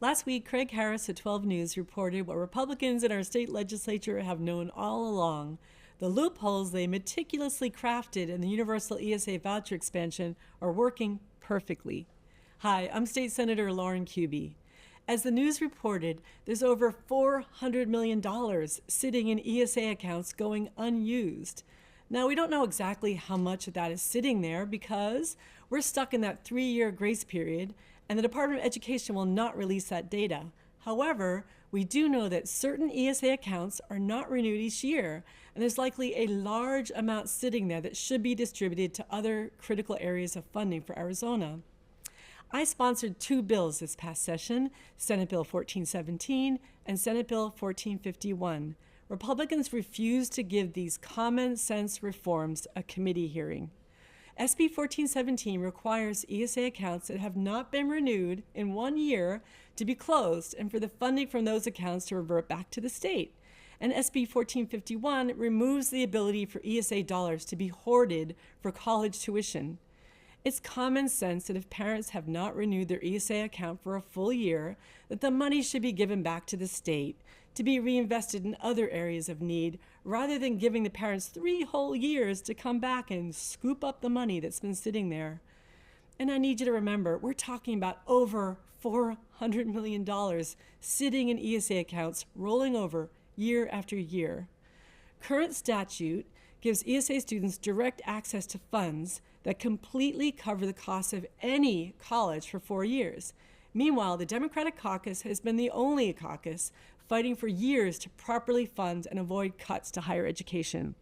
Last week, Craig Harris at 12 News reported what Republicans in our state legislature have known all along. The loopholes they meticulously crafted in the universal ESA voucher expansion are working perfectly. Hi, I'm State Senator Lauren Kuby. As the news reported, there's over $400 million sitting in ESA accounts going unused. Now, we don't know exactly how much of that is sitting there because we're stuck in that 3-year grace period, and the Department of Education will not release that data. However, we do know that certain ESA accounts are not renewed each year, and there's likely a large amount sitting there that should be distributed to other critical areas of funding for Arizona. I sponsored 2 bills this past session, Senate Bill 1417 and Senate Bill 1451. Republicans refused to give these common sense reforms a committee hearing. SB 1417 requires ESA accounts that have not been renewed in 1 year to be closed and for the funding from those accounts to revert back to the state. And SB 1451 removes the ability for ESA dollars to be hoarded for college tuition. It's common sense that if parents have not renewed their ESA account for a full year, that the money should be given back to the state to be reinvested in other areas of need, rather than giving the parents 3 whole years to come back and scoop up the money that's been sitting there. And I need you to remember, we're talking about over $400 million sitting in ESA accounts, rolling over year after year. Current statute gives ESA students direct access to funds that completely cover the cost of any college for 4 years. Meanwhile, the Democratic caucus has been the only caucus fighting for years to properly fund and avoid cuts to higher education.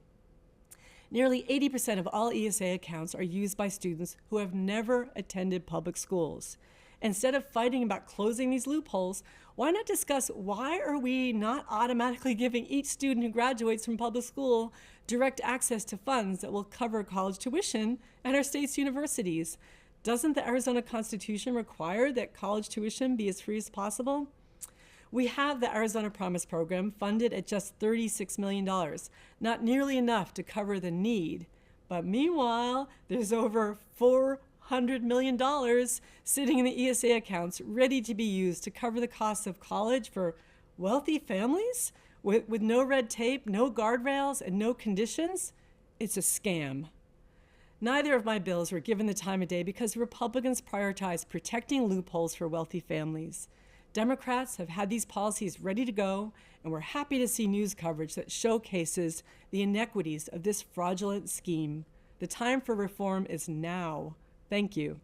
Nearly 80% of all ESA accounts are used by students who have never attended public schools. Instead of fighting about closing these loopholes, why not discuss why are we not automatically giving each student who graduates from public school direct access to funds that will cover college tuition at our state's universities? Doesn't the Arizona Constitution require that college tuition be as free as possible? We have the Arizona Promise Program funded at just $36 million, not nearly enough to cover the need. But meanwhile, there's over $400 million sitting in the ESA accounts ready to be used to cover the cost of college for wealthy families with no red tape, no guardrails, and no conditions. It's a scam. Neither of my bills were given the time of day because Republicans prioritize protecting loopholes for wealthy families. Democrats have had these policies ready to go, and we're happy to see news coverage that showcases the inequities of this fraudulent scheme. The time for reform is now. Thank you.